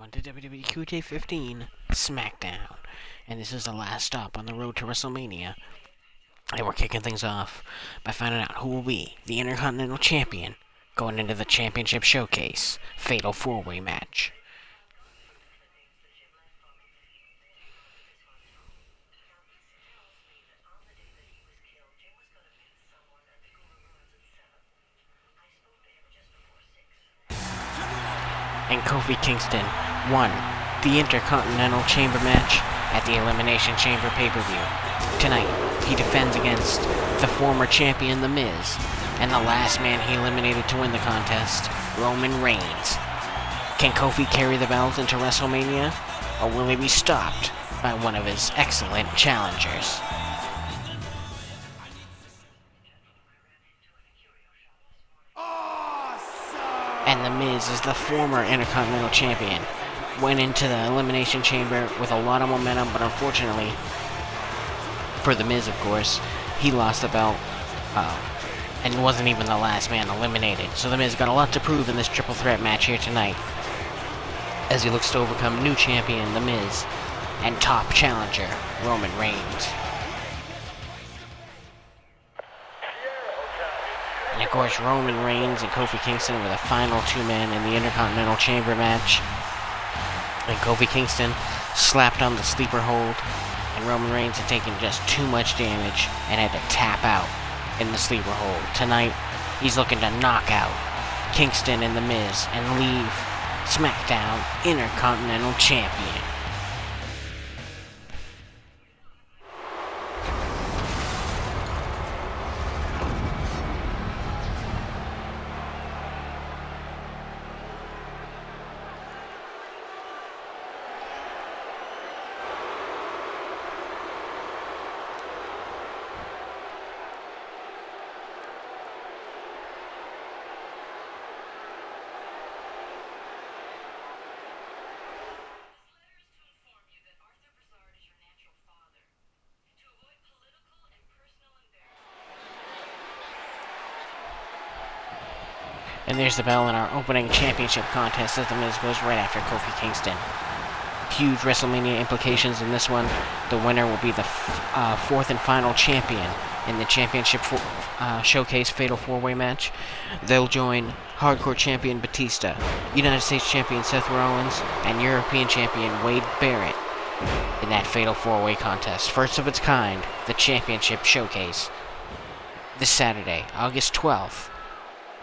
on to WWE 2K15 SmackDown, and this is the last stop on the road to WrestleMania. And we're kicking things off by finding out who will be the Intercontinental Champion going into the Championship Showcase Fatal 4-Way Match. And Kofi Kingston won the Intercontinental Chamber match at the Elimination Chamber pay-per-view. Tonight, he defends against the former champion, The Miz, and the last man he eliminated to win the contest, Roman Reigns. Can Kofi carry the belt into WrestleMania, or will he be stopped by one of his excellent challengers? And The Miz is the former Intercontinental Champion. Went into the Elimination Chamber with a lot of momentum, but unfortunately, for The Miz, of course, he lost the belt, and wasn't even the last man eliminated. So The Miz got a lot to prove in this triple threat match here tonight, as he looks to overcome new champion, The Miz, and top challenger, Roman Reigns. And of course, Roman Reigns and Kofi Kingston were the final two men in the Intercontinental Chamber match. And Kofi Kingston slapped on the sleeper hold, and Roman Reigns had taken just too much damage and had to tap out in the sleeper hold. Tonight, he's looking to knock out Kingston and The Miz and leave SmackDown Intercontinental Champion. And there's the bell in our opening championship contest as The Miz goes right after Kofi Kingston. Huge WrestleMania implications in this one. The winner will be the fourth and final champion in the championship showcase Fatal 4-Way match. They'll join Hardcore Champion Batista, United States Champion Seth Rollins, and European Champion Wade Barrett in that Fatal 4-Way contest. First of its kind, the championship showcase. This Saturday, August 12th.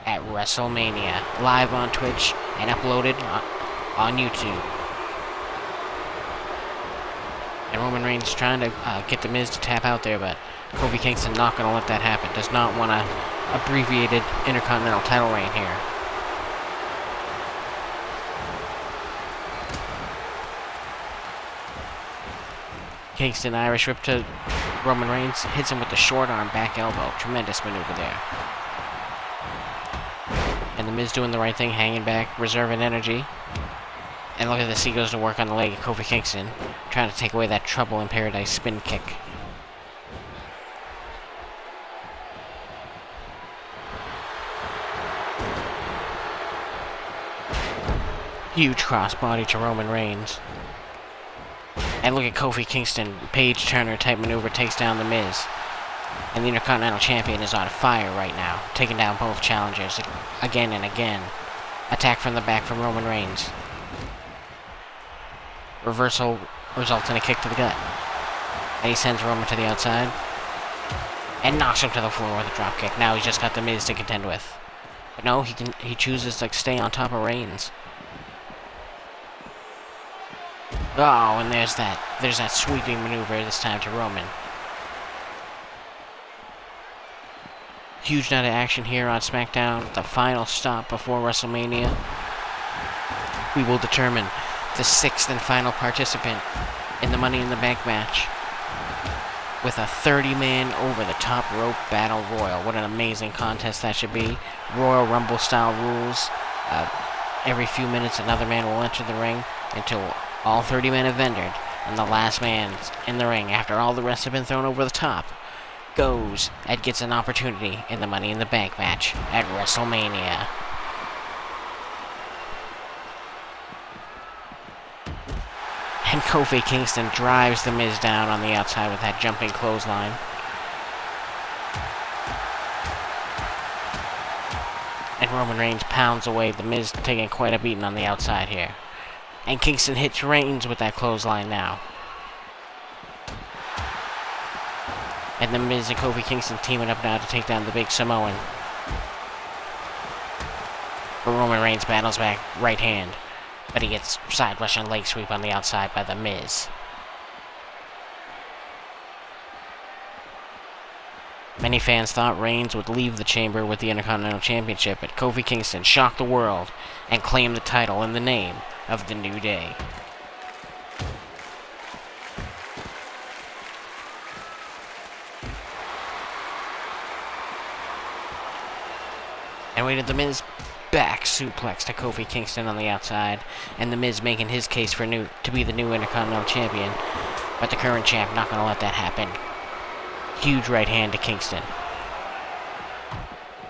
At WrestleMania, live on Twitch and uploaded on YouTube. And Roman Reigns trying to get The Miz to tap out there, but Kofi Kingston not going to let that happen. Does not want an abbreviated Intercontinental title reign here. Kingston Irish whip to Roman Reigns, hits him with the short arm back elbow. Tremendous maneuver there. And The Miz doing the right thing, hanging back, reserving energy. And look at this, he goes to work on the leg of Kofi Kingston, trying to take away that Trouble in Paradise spin kick. Huge crossbody to Roman Reigns. And look at Kofi Kingston, Paige Turner type maneuver takes down The Miz. And the Intercontinental Champion is on fire right now, taking down both challengers again and again. Attack from the back from Roman Reigns. Reversal results in a kick to the gut. And he sends Roman to the outside. And knocks him to the floor with a dropkick. Now he's just got The Miz to contend with. But no, he chooses to stay on top of Reigns. Oh, and there's that sweeping maneuver this time to Roman. Huge night of action here on SmackDown, the final stop before WrestleMania. We will determine the sixth and final participant in the Money in the Bank match with a 30-man over-the-top rope battle royal. What an amazing contest that should be. Royal Rumble style rules. Every few minutes another man will enter the ring until all 30 men have entered, and the last man in the ring, after all the rest have been thrown over the top, goes and gets an opportunity in the Money in the Bank match at WrestleMania. And Kofi Kingston drives The Miz down on the outside with that jumping clothesline. And Roman Reigns pounds away. The Miz taking quite a beating on the outside here. And Kingston hits Reigns with that clothesline now. And The Miz and Kofi Kingston teaming up now to take down the big Samoan. But Roman Reigns battles back, right hand. But he gets side Russian leg sweep on the outside by The Miz. Many fans thought Reigns would leave the chamber with the Intercontinental Championship, but Kofi Kingston shocked the world and claimed the title in the name of the New Day. And we did The Miz back suplex to Kofi Kingston on the outside, and The Miz making his case for to be the new Intercontinental Champion, but the current champ not going to let that happen. Huge right hand to Kingston.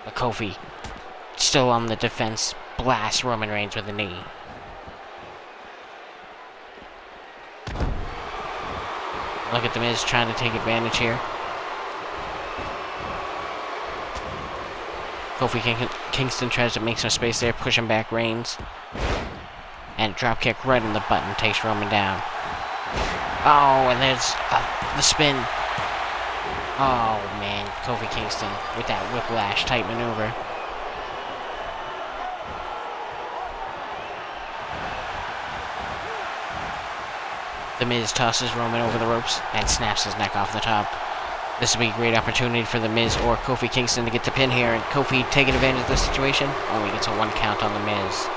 But Kofi, still on the defense, blasts Roman Reigns with a knee. Look at The Miz trying to take advantage here. Kofi Kingston tries to make some space there, pushing back Reigns. And dropkick right in the button takes Roman down. Oh, and there's the spin. Oh, man. Kofi Kingston with that whiplash type maneuver. The Miz tosses Roman over the ropes and snaps his neck off the top. This will be a great opportunity for The Miz or Kofi Kingston to get the pin here, and Kofi taking advantage of the situation. Only gets a 1 count on The Miz.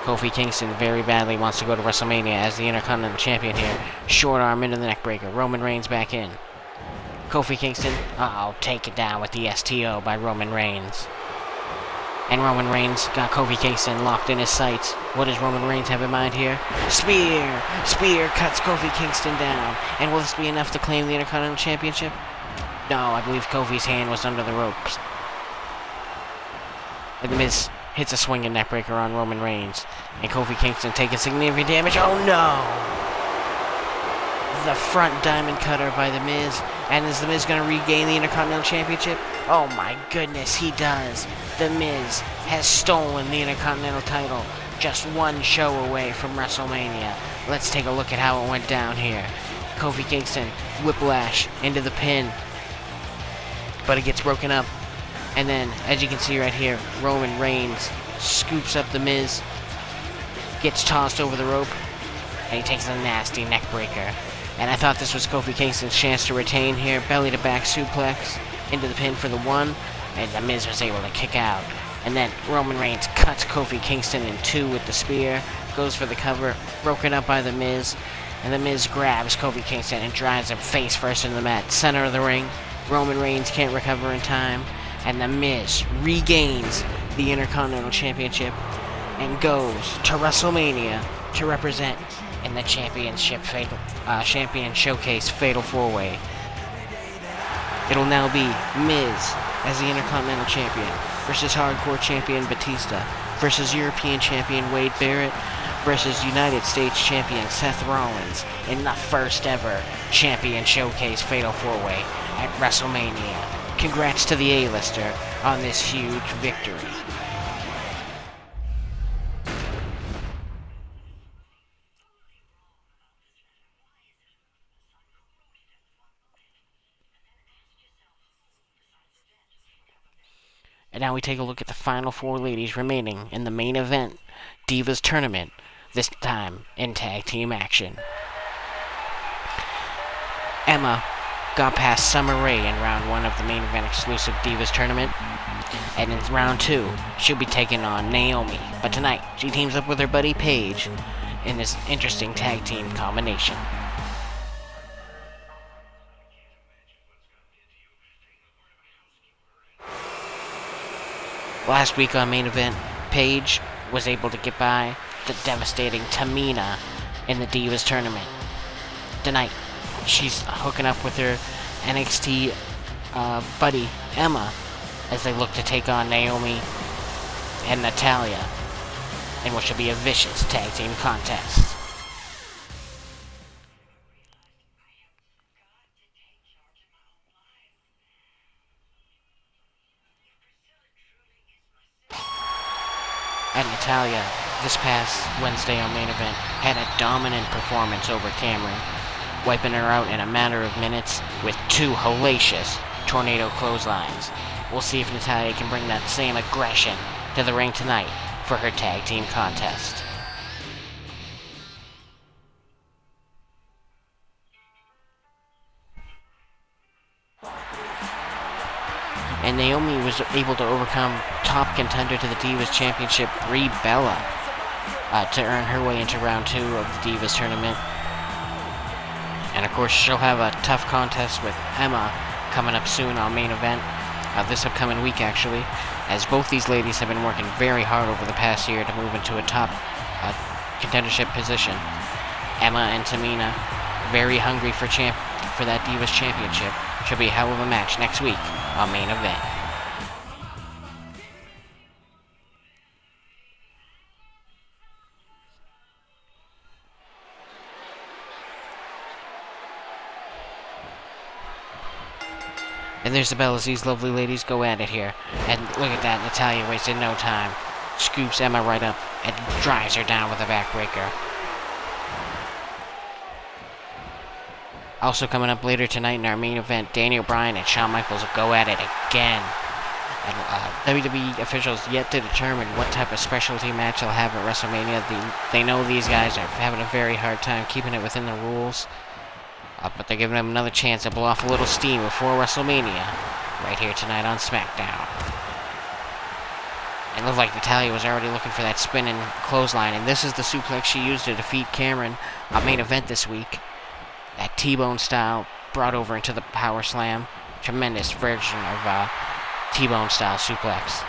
Kofi Kingston very badly wants to go to WrestleMania as the Intercontinental Champion here. Short arm into the neckbreaker. Roman Reigns back in. Kofi Kingston, take it down with the STO by Roman Reigns. And Roman Reigns got Kofi Kingston locked in his sights. What does Roman Reigns have in mind here? Spear! Spear cuts Kofi Kingston down. And will this be enough to claim the Intercontinental Championship? No, I believe Kofi's hand was under the ropes. And The Miz hits a swinging neckbreaker on Roman Reigns. And Kofi Kingston taking significant damage. Oh no! The front diamond cutter by The Miz. And is The Miz going to regain the Intercontinental Championship? Oh my goodness, he does. The Miz has stolen the Intercontinental title just 1 show away from WrestleMania. Let's take a look at how it went down here. Kofi Kingston, whiplash into the pin. But it gets broken up. And then, as you can see right here, Roman Reigns scoops up The Miz. Gets tossed over the rope. And he takes a nasty neck breaker. And I thought this was Kofi Kingston's chance to retain here. Belly to back suplex into the pin for the 1. And The Miz was able to kick out. And then Roman Reigns cuts Kofi Kingston in 2 with the spear. Goes for the cover. Broken up by The Miz. And The Miz grabs Kofi Kingston and drives him face first in the mat. Center of the ring. Roman Reigns can't recover in time. And The Miz regains the Intercontinental Championship. And goes to WrestleMania to represent in the Champion Showcase Fatal 4-Way. It'll now be Miz as the Intercontinental Champion versus Hardcore Champion Batista versus European Champion Wade Barrett versus United States Champion Seth Rollins in the first ever Champion Showcase Fatal 4-Way at WrestleMania. Congrats to the A-lister on this huge victory. And now we take a look at the final 4 ladies remaining in the main event, Divas Tournament, this time in tag team action. Emma got past Summer Rae in round 1 of the main event exclusive Divas Tournament, and in round 2, she'll be taking on Naomi. But tonight, she teams up with her buddy Paige in this interesting tag team combination. Last week on main event, Paige was able to get by the devastating Tamina in the Divas Tournament. Tonight, she's hooking up with her NXT buddy Emma as they look to take on Naomi and Natalya in what should be a vicious tag team contest. And Natalya, this past Wednesday on Main Event, had a dominant performance over Cameron, wiping her out in a matter of minutes with 2 hellacious tornado clotheslines. We'll see if Natalya can bring that same aggression to the ring tonight for her tag team contest. And Naomi was able to overcome top contender to the Divas Championship, Brie Bella, to earn her way into round 2 of the Divas tournament. And of course, she'll have a tough contest with Emma coming up soon on Main Event, this upcoming week actually, as both these ladies have been working very hard over the past year to move into a top contendership position. Emma and Tamina, very hungry for that Divas Championship. Should be a hell of a match next week on Main Event. And there's the bell as these lovely ladies go at it here. And look at that, Natalya wasted no time. Scoops Emma right up and drives her down with a backbreaker. Also coming up later tonight in our main event, Daniel Bryan and Shawn Michaels go at it again. And WWE officials yet to determine what type of specialty match they'll have at WrestleMania. They know these guys are having a very hard time keeping it within the rules. But they're giving them another chance to blow off a little steam before WrestleMania, right here tonight on SmackDown. It looked like Natalya was already looking for that spinning clothesline, and this is the suplex she used to defeat Cameron on Main Event this week. That T-bone style brought over into the power slam. Tremendous version of T-bone style suplex.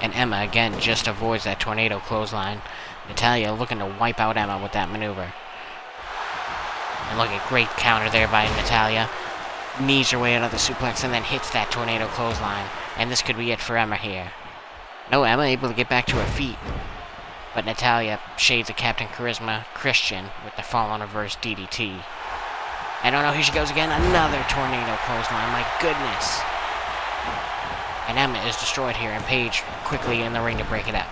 And Emma again just avoids that tornado clothesline. Natalya looking to wipe out Emma with that maneuver. And look at great counter there by Natalya. Knees her way out of the suplex and then hits that tornado clothesline. And this could be it for Emma here. No, Emma able to get back to her feet. But Natalya shades of Captain Charisma Christian with the fall on reverse DDT. And oh no, here she goes again. Another tornado clothesline. My goodness. And Emma is destroyed here, and Paige quickly in the ring to break it up.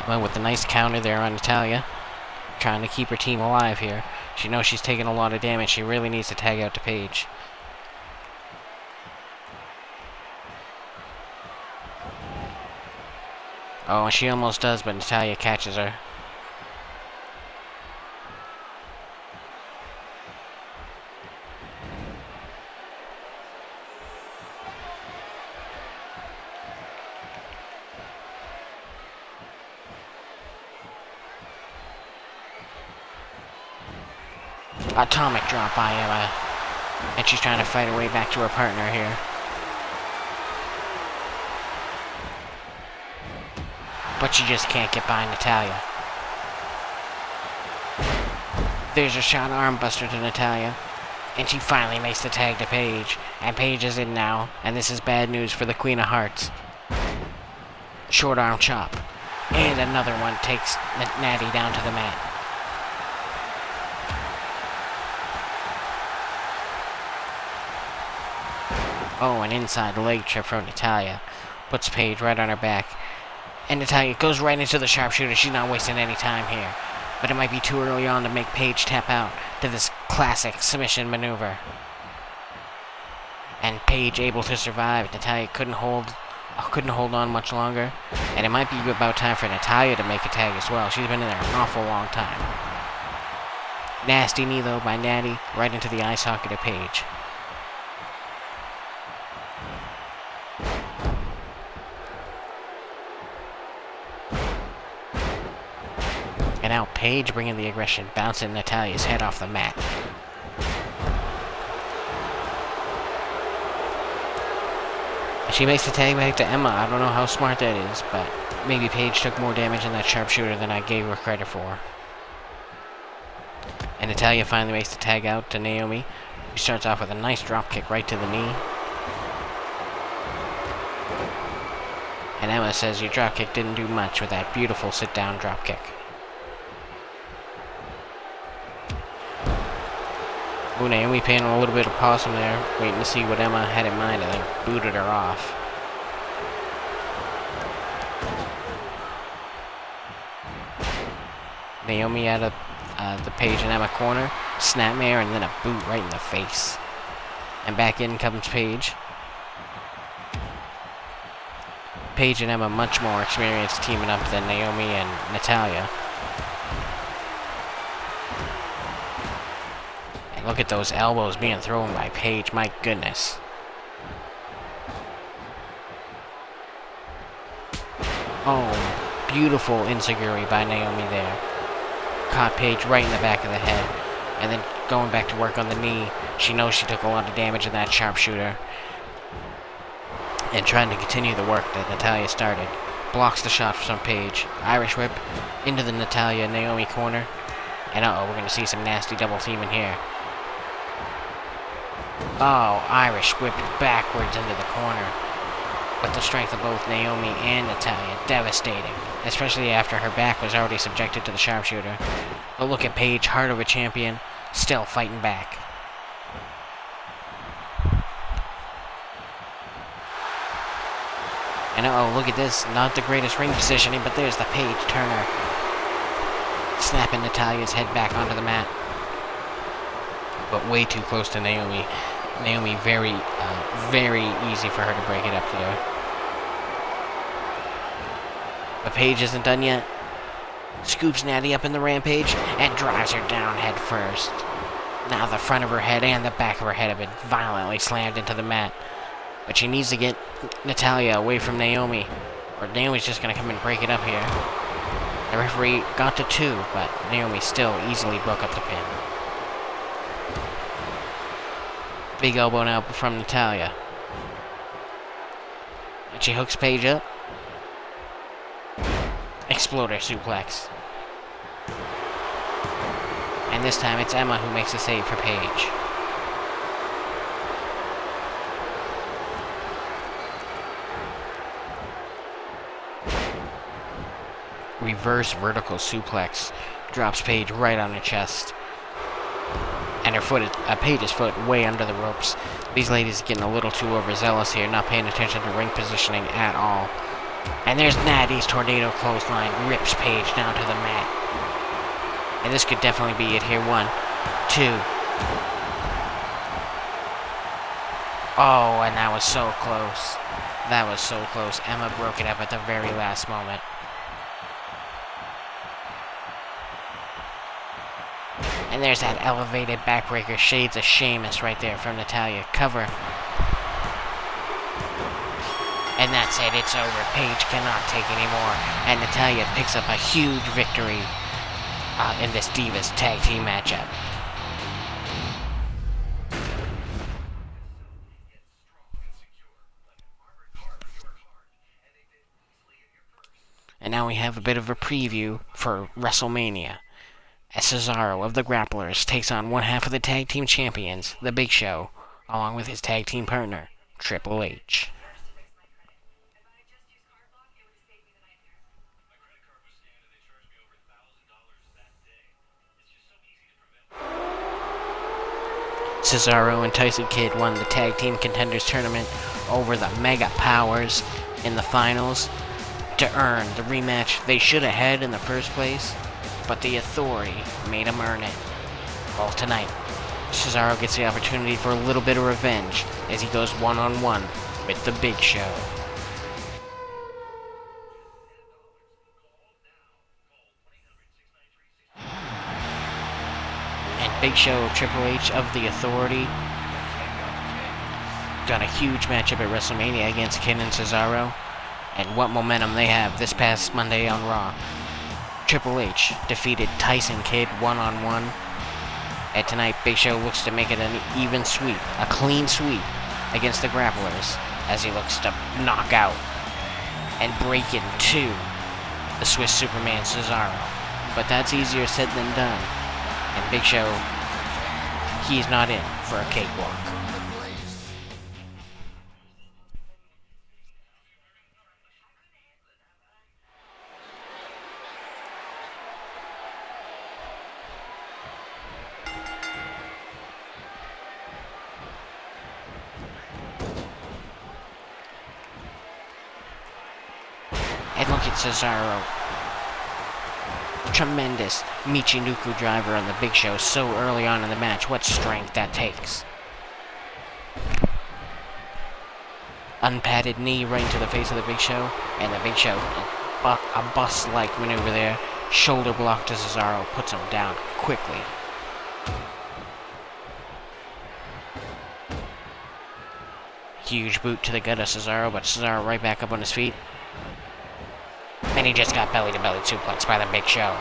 Emma with the nice counter there on Natalya, trying to keep her team alive here. She knows she's taking a lot of damage. She really needs to tag out to Paige. Oh, and she almost does, but Natalya catches her. Atomic drop by Emma. And she's trying to fight her way back to her partner here. But she just can't get by Natalya. There's a shot armbuster to Natalya. And she finally makes the tag to Paige. And Paige is in now. And this is bad news for the Queen of Hearts. Short arm chop. And another one takes Natty down to the mat. Oh, an inside leg trip from Natalya. Puts Paige right on her back. And Natalya goes right into the sharpshooter. She's not wasting any time here. But it might be too early on to make Paige tap out to this classic submission maneuver. And Paige able to survive. Natalya couldn't hold on much longer. And it might be about time for Natalya to make a tag as well. She's been in there an awful long time. Nasty knee though by Natty right into the eye socket of Paige. And now Paige bringing the aggression, bouncing Natalya's head off the mat. She makes the tag back to Emma. I don't know how smart that is, but maybe Paige took more damage in that sharpshooter than I gave her credit for. And Natalya finally makes the tag out to Naomi. She starts off with a nice drop kick right to the knee. And Emma says your dropkick didn't do much with that beautiful sit-down dropkick. Ooh, Naomi paying a little bit of possum there, waiting to see what Emma had in mind, and then booted her off. Naomi out of the Paige and Emma corner, snapmare, and then a boot right in the face. And back in comes Paige. Paige and Emma much more experienced teaming up than Naomi and Natalya. And look at those elbows being thrown by Paige, my goodness. Oh, beautiful enziguri by Naomi there. Caught Paige right in the back of the head. And then going back to work on the knee. She knows she took a lot of damage in that sharpshooter. And trying to continue the work that Natalya started. Blocks the shot from Paige. Irish whip into the Natalya-Naomi corner. And uh-oh, we're going to see some nasty double teaming here. Oh, Irish whipped backwards into the corner. With the strength of both Naomi and Natalya, devastating. Especially after her back was already subjected to the sharpshooter. But look at Paige, heart of a champion, still fighting back. And uh-oh, look at this. Not the greatest ring positioning, but there's the Paige Turner. Snapping Natalya's head back onto the mat. But way too close to Naomi. Naomi very easy for her to break it up there. But Paige isn't done yet. Scoops Natty up in the rampage and drives her down head first. Now the front of her head and the back of her head have been violently slammed into the mat. But she needs to get Natalya away from Naomi, or Naomi's just going to come and break it up here. The referee got to 2, but Naomi still easily broke up the pin. Big elbow now from Natalya. And she hooks Paige up. Exploder suplex. And this time it's Emma who makes a save for Paige. Reverse vertical suplex. Drops Paige right on her chest. And her foot, Paige's foot way under the ropes. These ladies are getting a little too overzealous here, not paying attention to ring positioning at all. And there's Natty's tornado clothesline, rips Paige down to the mat. And this could definitely be it here. 1, 2. Oh, and that was so close. That was so close. Emma broke it up at the very last moment. And there's that elevated backbreaker, shades of Sheamus right there from Natalya. Cover. And that's it, it's over. Paige cannot take anymore. And Natalya picks up a huge victory in this Divas tag team matchup. And now we have a bit of a preview for WrestleMania. As Cesaro of the Grapplers takes on one half of the tag team champions, The Big Show, along with his tag team partner, Triple H. Cesaro and Tyson Kidd won the Tag Team Contenders Tournament over the Mega Powers in the finals to earn the rematch they should have had in the first place, but the Authority made them earn it. Well, tonight, Cesaro gets the opportunity for a little bit of revenge as he goes one-on-one with The Big Show. Big Show, Triple H of the Authority got a huge matchup at WrestleMania against Kidd and Cesaro, and what momentum they have this past Monday on Raw. Triple H defeated Tyson Kidd one-on-one, and tonight Big Show looks to make it an even sweep, a clean sweep against the Grapplers as he looks to knock out and break into the Swiss Superman Cesaro. But that's easier said than done. And Big Show, he's not in for a cakewalk. Look at Cesaro. Tremendous Michinoku driver on the Big Show so early on in the match. What strength that takes. Unpadded knee right into the face of the Big Show. And the Big Show, a bus-like maneuver there. Shoulder block to Cesaro. Puts him down quickly. Huge boot to the gut of Cesaro, but Cesaro right back up on his feet. And he just got belly-to-belly suplex by the Big Show.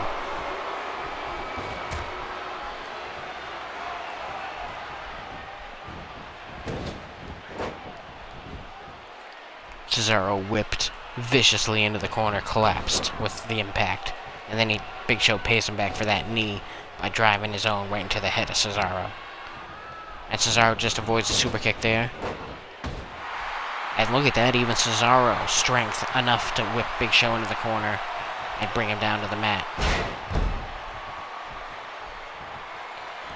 Cesaro whipped viciously into the corner, collapsed with the impact. And then Big Show pays him back for that knee by driving his own right into the head of Cesaro. And Cesaro just avoids the super kick there. And look at that, even Cesaro, strength enough to whip Big Show into the corner and bring him down to the mat.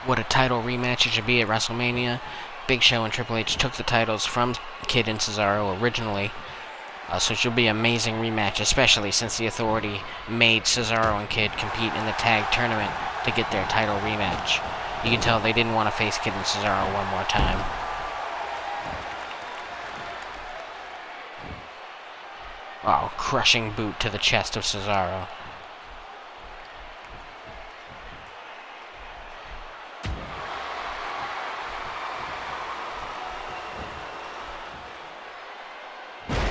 What a title rematch it should be at WrestleMania. Big Show and Triple H took the titles from Kid and Cesaro originally. So it should be an amazing rematch, especially since the Authority made Cesaro and Kid compete in the tag tournament to get their title rematch. You can tell they didn't want to face Kid and Cesaro one more time. Oh, crushing boot to the chest of Cesaro.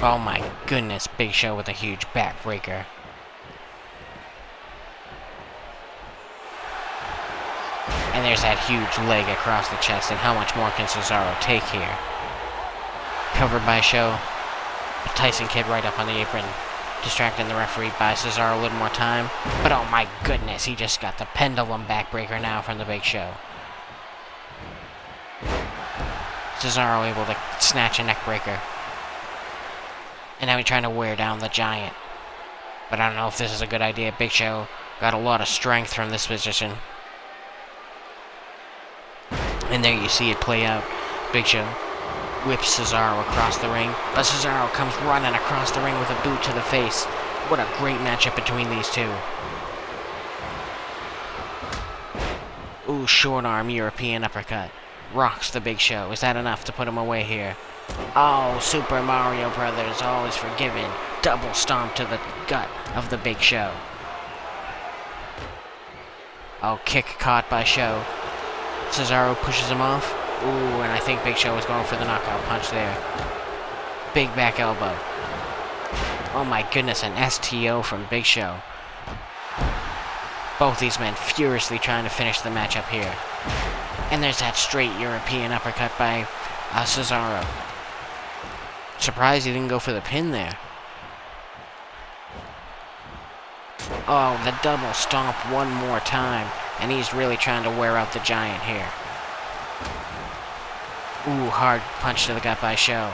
Oh my goodness, Big Show with a huge backbreaker. And there's that huge leg across the chest, and how much more can Cesaro take here? Covered by Show. Tyson Kidd right up on the apron, distracting the referee. By Cesaro a little more time. But oh my goodness, he just got the pendulum backbreaker now from the Big Show. Cesaro able to snatch a neckbreaker. And now he's trying to wear down the Giant. But I don't know if this is a good idea. Big Show got a lot of strength from this position. And there you see it play out. Big Show whips Cesaro across the ring. But Cesaro comes running across the ring with a boot to the face. What a great matchup between these two. Ooh, short arm European uppercut. Rocks the Big Show. Is that enough to put him away here? Oh, Super Mario Brothers, always forgiven. Double stomp to the gut of the Big Show. Oh, kick caught by Show. Cesaro pushes him off. Ooh, and I think Big Show was going for the knockout punch there. Big back elbow. Oh my goodness, an STO from Big Show. Both these men furiously trying to finish the matchup here. And there's that straight European uppercut by Cesaro. Surprised he didn't go for the pin there. Oh, the double stomp one more time. And he's really trying to wear out the Giant here. Ooh, hard punch to the gut by Show.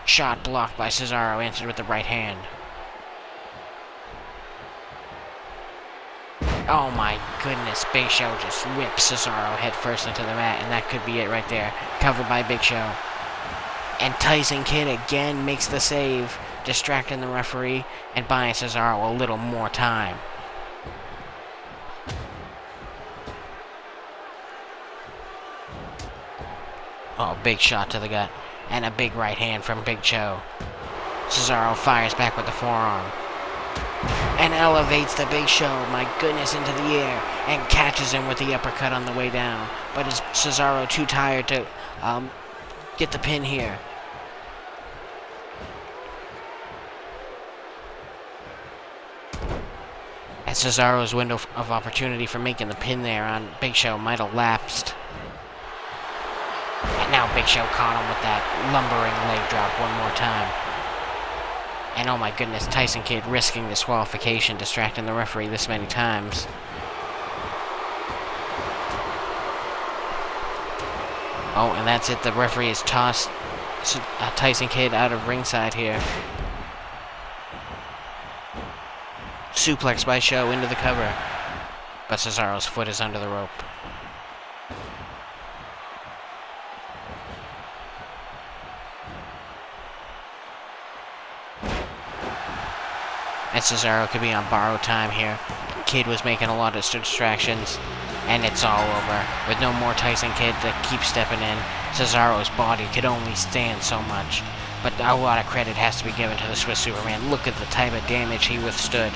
Shot blocked by Cesaro, answered with the right hand. Oh my goodness, Big Show just whips Cesaro head first into the mat, and that could be it right there. Covered by Big Show. And Tyson Kidd again makes the save, distracting the referee and buying Cesaro a little more time. Oh, big shot to the gut. And a big right hand from Big Show. Cesaro fires back with the forearm. And elevates the Big Show, my goodness, into the air. And catches him with the uppercut on the way down. But is Cesaro too tired to get the pin here? And Cesaro's window of opportunity for making the pin there on Big Show might have lapsed. And now Big Show caught him with that lumbering leg drop one more time. And oh my goodness, Tyson Kidd risking disqualification, distracting the referee this many times. Oh, and that's it. The referee has tossed Tyson Kidd out of ringside here. Suplex by Show into the cover. But Cesaro's foot is under the rope. and Cesaro could be on borrowed time here. Kid was making a lot of distractions, and it's all over. With no more Tyson Kidd to keep stepping in, Cesaro's body could only stand so much. But a lot of credit has to be given to the Swiss Superman. Look at the type of damage he withstood,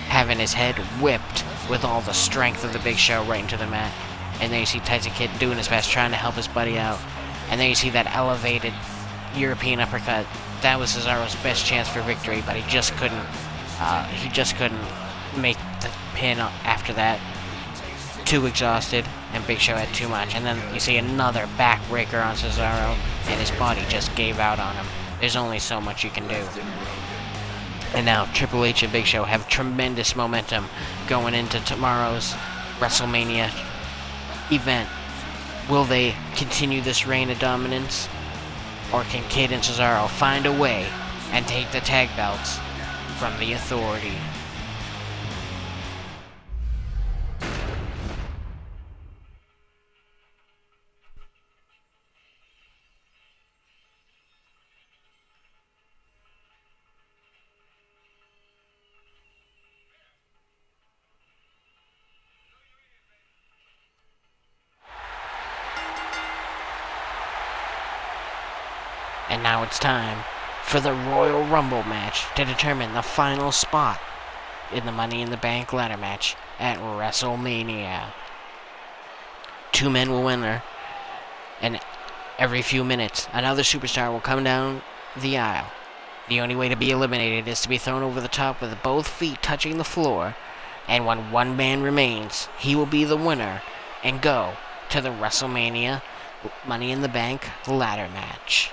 having his head whipped with all the strength of the Big Show right into the mat. And there you see Tyson Kidd doing his best, trying to help his buddy out. And there you see that elevated European uppercut. That was Cesaro's best chance for victory, but he just couldn't. Make the pin after that. Too exhausted, and Big Show had too much. And then you see another backbreaker on Cesaro, and his body just gave out on him. There's only so much you can do. And now Triple H and Big Show have tremendous momentum going into tomorrow's WrestleMania event. Will they continue this reign of dominance? Or can Kidd and Cesaro find a way and take the tag belts from the Authority? And now it's time for the Royal Rumble match to determine the final spot in the Money in the Bank ladder match at WrestleMania. 2 men will win, and every few minutes another superstar will come down the aisle. The only way to be eliminated is to be thrown over the top with both feet touching the floor, and when one man remains, he will be the winner and go to the WrestleMania Money in the Bank ladder match.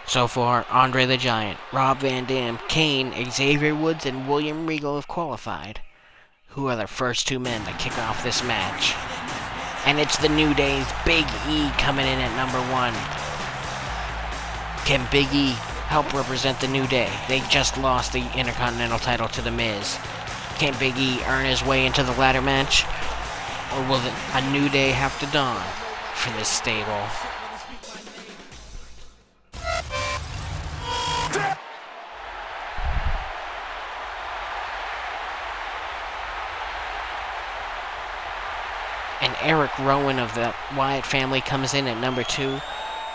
So far, Andre the Giant, Rob Van Dam, Kane, Xavier Woods, and William Regal have qualified. Who are the first 2 men to kick off this match? And it's the New Day's Big E coming in at number 1. Can Big E help represent the New Day? They just lost the Intercontinental title to The Miz. Can Big E earn his way into the ladder match? Or will a New Day have to dawn for this stable? And Eric Rowan of the Wyatt family comes in at number 2.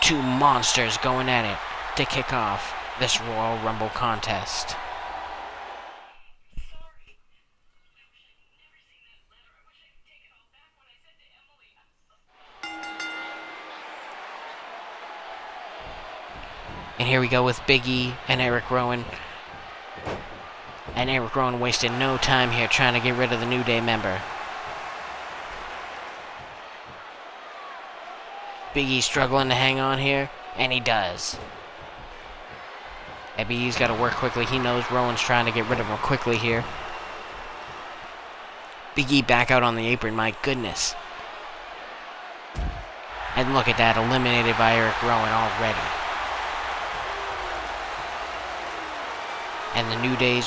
2 monsters going at it to kick off this Royal Rumble contest. And here we go with Big E and Eric Rowan. And Eric Rowan wasted no time here trying to get rid of the New Day member. Big E struggling to hang on here, and he does. And Big E's got to work quickly. He knows Rowan's trying to get rid of him quickly here. Big E back out on the apron, my goodness. And look at that, eliminated by Eric Rowan already. And the New Day's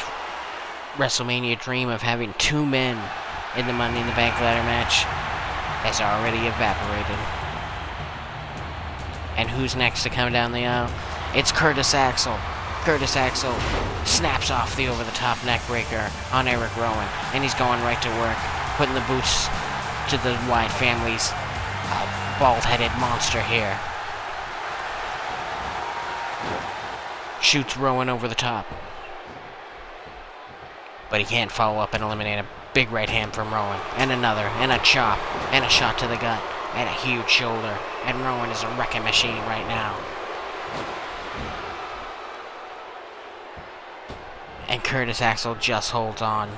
WrestleMania dream of having 2 men in the Money in the Bank ladder match has already evaporated. And who's next to come down the aisle? It's Curtis Axel. Curtis Axel snaps off the over-the-top neckbreaker on Eric Rowan, and he's going right to work, putting the boots to the Wyatt family's bald-headed monster here. Shoots Rowan over the top. But he can't follow up and eliminate a big right hand from Rowan. And another, and a chop, and a shot to the gut, and a huge shoulder. And Rowan is a wrecking machine right now. And Curtis Axel just holds on.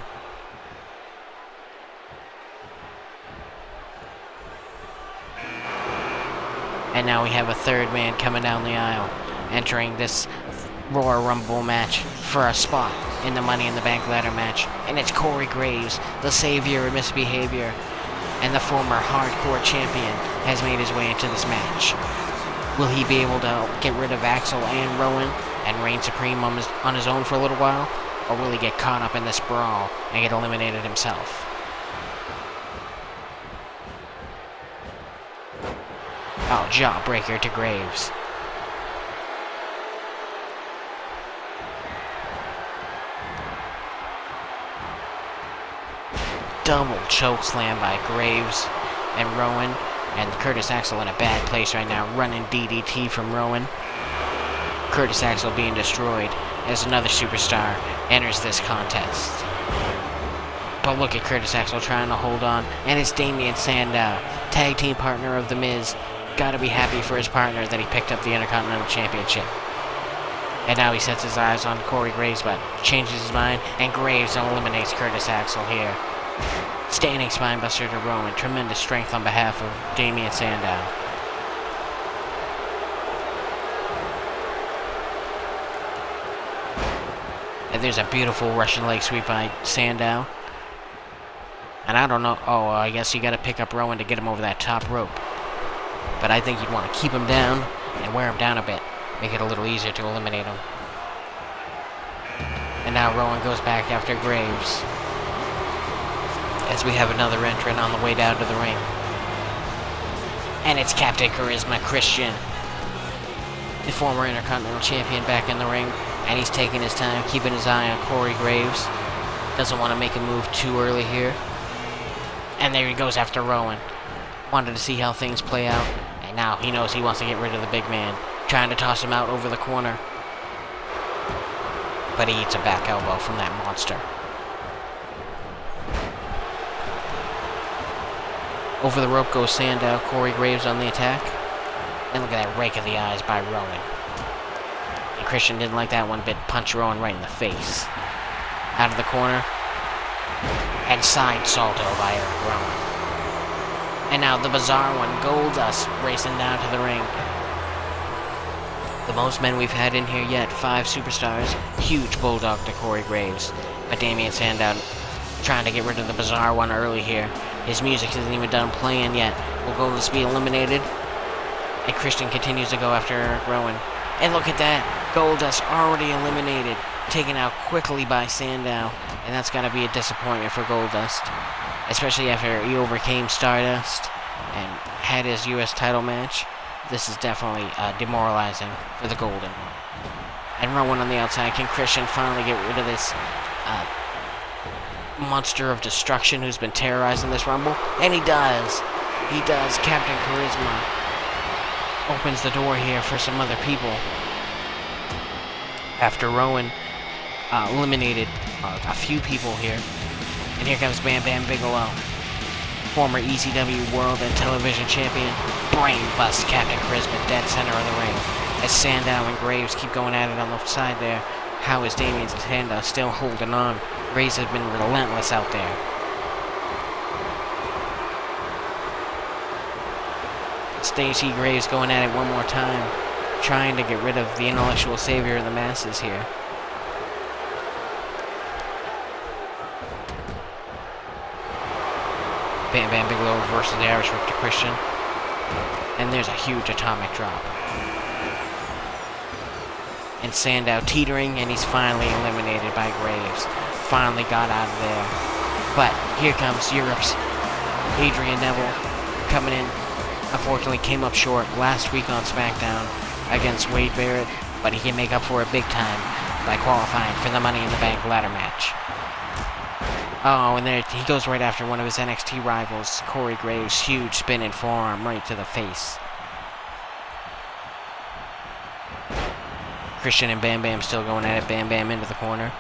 And now we have a 3rd man coming down the aisle, entering this Royal Rumble match for a spot in the Money in the Bank ladder match. And it's Corey Graves, the savior of misbehavior, and the former hardcore champion, has made his way into this match. Will he be able to get rid of Axel and Rowan and reign supreme on his own for a little while? Or will he get caught up in this brawl and get eliminated himself? Oh, jawbreaker to Graves. double choke slam by Graves and Rowan. And Curtis Axel in a bad place right now, running DDT from Rowan. Curtis Axel being destroyed as another superstar enters this contest. But look at Curtis Axel trying to hold on, and it's Damien Sandow, tag team partner of The Miz. Gotta be happy for his partner that he picked up the Intercontinental Championship. And now he sets his eyes on Corey Graves, but changes his mind, and Graves eliminates Curtis Axel here. Standing spinebuster to Rowan. Tremendous strength on behalf of Damien Sandow. And there's a beautiful Russian leg sweep by Sandow. And I don't know. Oh, I guess you gotta pick up Rowan to get him over that top rope. But I think you'd want to keep him down and wear him down a bit. Make it a little easier to eliminate him. And now Rowan goes back after Graves. As we have another entrant on the way down to the ring. And it's Captain Charisma Christian, the former Intercontinental Champion, back in the ring. And he's taking his time, keeping his eye on Corey Graves. Doesn't want to make a move too early here. And there he goes after Rowan. Wanted to see how things play out. And now he knows he wants to get rid of the big man. Trying to toss him out over the corner. But he eats a back elbow from that monster. Over the rope goes Sandow. Corey Graves on the attack. And look at that rake of the eyes by Rowan. And Christian didn't like that one bit. Punch Rowan right in the face. Out of the corner. And side salto by Eric Rowan. And now the bizarre one, Goldust, racing down to the ring. The most men we've had in here yet. 5 superstars. Huge bulldog to Corey Graves. But Damien Sandow trying to get rid of the bizarre one early here. His music isn't even done playing yet. Will Goldust be eliminated? And Christian continues to go after Eric Rowan. And look at that. Goldust already eliminated. Taken out quickly by Sandow. And that's got to be a disappointment for Goldust. Especially after he overcame Stardust and had his U.S. title match. This is definitely demoralizing for the Golden. And Rowan on the outside. Can Christian finally get rid of this monster of destruction who's been terrorizing this Rumble? And he does. He does. Captain Charisma opens the door here for some other people. After Rowan eliminated a few people here. And here comes Bam Bam Bigelow, former ECW World and Television Champion. Brain bust Captain Charisma dead center of the ring. As Sandow and Graves keep going at it on the side there. How is Damien Sandow still holding on? Graves has been relentless out there. Stacey Graves going at it one more time. Trying to get rid of the intellectual savior of the masses here. Bam Bam Bigelow reverses the Irish whip to Christian. And there's a huge atomic drop. And Sandow teetering, and he's finally eliminated by Graves. Finally got out of there. But here comes Europe's Adrian Neville coming in. Unfortunately came up short last week on SmackDown against Wade Barrett. But he can make up for it big time by qualifying for the Money in the Bank ladder match. Oh, and there he goes right after one of his NXT rivals, Corey Graves. Huge spinning forearm right to the face. Christian and Bam Bam still going at it. Bam Bam into the corner.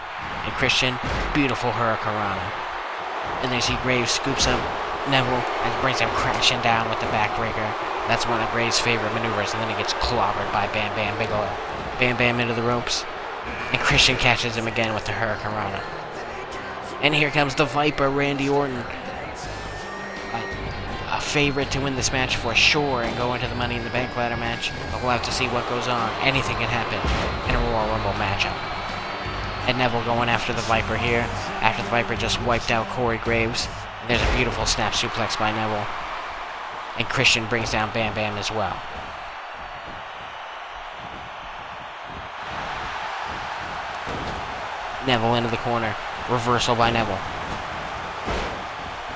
And Christian, beautiful Hurricanrana. And then you see Graves scoops up Neville and brings him crashing down with the backbreaker. That's one of Graves' favorite maneuvers. And then he gets clobbered by Bam Bam Bigelow. Bam Bam into the ropes. And Christian catches him again with the Hurricanrana. And here comes the Viper, Randy Orton. A favorite to win this match for sure and go into the Money in the Bank ladder match. But we'll have to see what goes on. Anything can happen in a Royal Rumble matchup. And Neville going after the Viper here. After the Viper just wiped out Corey Graves. And there's a beautiful snap suplex by Neville. And Christian brings down Bam Bam as well. Neville into the corner. Reversal by Neville.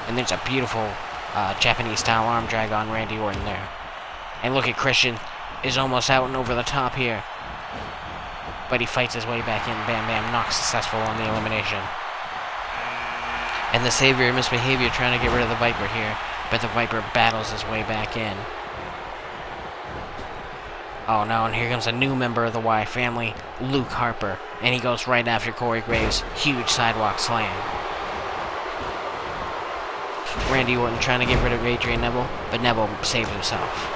And there's a beautiful Japanese-style arm drag on Randy Orton there. And look at Christian is almost out and over the top here. But he fights his way back in. Bam Bam not successful on the elimination. And the Savior Misbehavior trying to get rid of the Viper here, but the Viper battles his way back in. Oh no, and here comes a new member of the Y family, Luke Harper, and he goes right after Corey Graves. Huge sidewalk slam. Randy Orton trying to get rid of Adrian Neville, but Neville saved himself.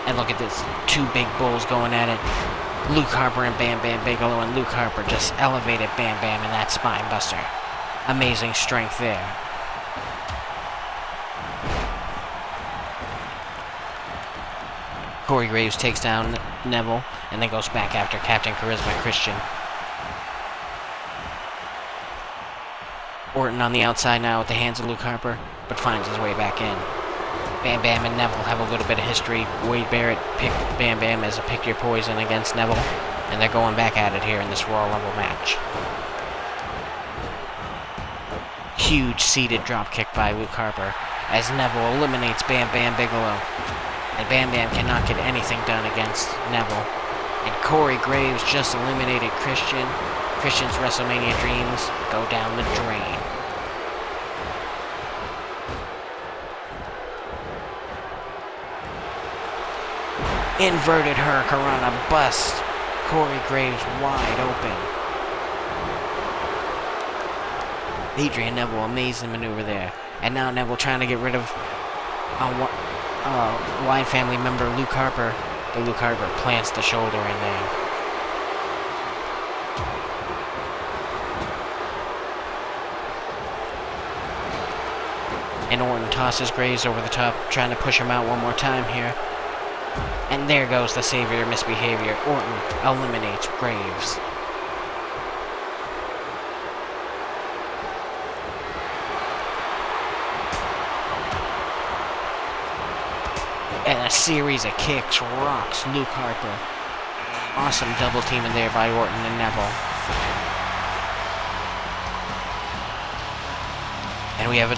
And look at this, two big bulls going at it. Luke Harper and Bam Bam Bigelow, and Luke Harper just elevated Bam Bam in that spine buster. Amazing strength there. Corey Graves takes down Neville and then goes back after Captain Charisma Christian. Orton on the outside now with the hands of Luke Harper, but finds his way back in. Bam Bam and Neville have a little bit of history. Wade Barrett picked Bam Bam as a pick your poison against Neville, and they're going back at it here in this Royal Rumble match. Huge seated drop kick by Luke Harper as Neville eliminates Bam Bam Bigelow. And Bam Bam cannot get anything done against Neville. And Corey Graves just eliminated Christian. Christian's WrestleMania dreams go down the drain. Inverted Hurricanrana bust. Corey Graves wide open. Adrian Neville, amazing maneuver there. And now Neville trying to get rid of Y family member Luke Harper. But Luke Harper plants the shoulder in there. And Orton tosses Graves over the top, trying to push him out one more time here. And there goes the Savior Misbehavior. Orton eliminates Graves. And a series of kicks rocks Luke Harper. Awesome double teaming there by Orton and Neville. And we have a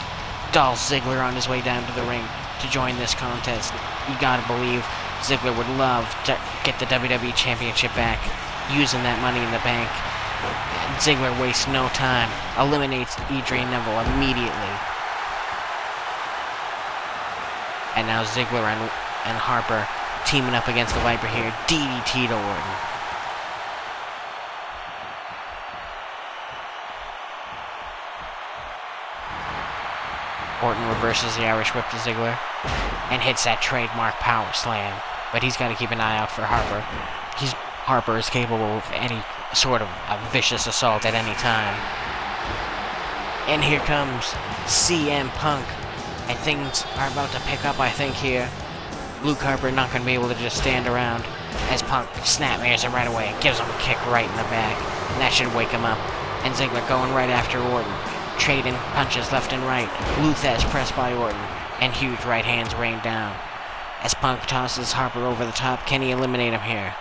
Dolph Ziggler on his way down to the ring to join this contest. You gotta believe Ziggler would love to get the WWE Championship back using that Money in the Bank. Ziggler wastes no time, eliminates Adrian Neville immediately. And now Ziggler and Harper teaming up against the Viper here. DDT to Orton. Orton reverses the Irish Whip to Ziggler and hits that trademark power slam. But he's got to keep an eye out for Harper. Harper is capable of any sort of a vicious assault at any time. And here comes CM Punk. And things are about to pick up, I think, here. Luke Harper not going to be able to just stand around as Punk snapmares him right away. Gives him a kick right in the back. And that should wake him up. And Ziggler going right after Orton. Trading punches left and right. Luthez pressed by Orton. And huge right hands rain down. As Punk tosses Harper over the top, can he eliminate him here?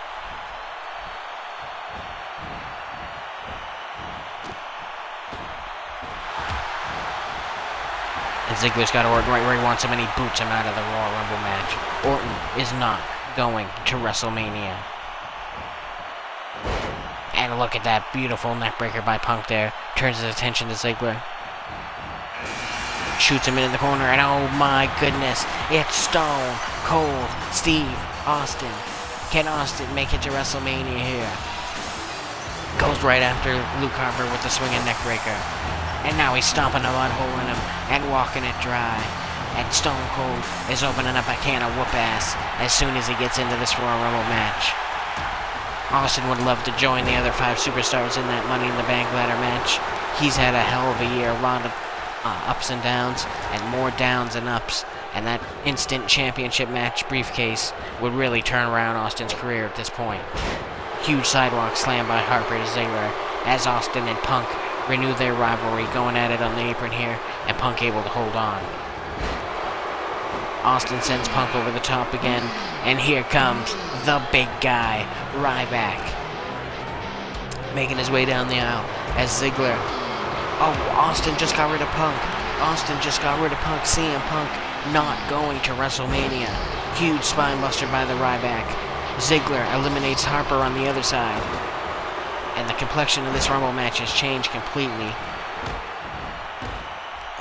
And Ziggler's got Orton right where he wants him, and he boots him out of the Royal Rumble match. Orton is not going to WrestleMania. And look at that beautiful neckbreaker by Punk there. Turns his attention to Ziggler. Shoots him in the corner, and oh my goodness, it's Stone Cold Steve Austin. Can Austin make it to WrestleMania here? Goes right after Luke Harper with the swinging neckbreaker. And now he's stomping a mud hole in him and walking it dry. And Stone Cold is opening up a can of whoop ass as soon as he gets into this Royal Rumble match. Austin would love to join the other 5 superstars in that Money in the Bank ladder match. He's had a hell of a year, a lot of ups and downs, and more downs than ups. And that instant championship match briefcase would really turn around Austin's career at this point. Huge sidewalk slam by Harper to Ziggler as Austin and Punk renew their rivalry, going at it on the apron here, and Punk able to hold on. Austin sends Punk over the top again, and here comes the big guy, Ryback, making his way down the aisle as Ziggler. Oh, Austin just got rid of Punk. CM Punk not going to WrestleMania. Huge spinebuster by the Ryback. Ziggler eliminates Harper on the other side. And the complexion of this Rumble match has changed completely.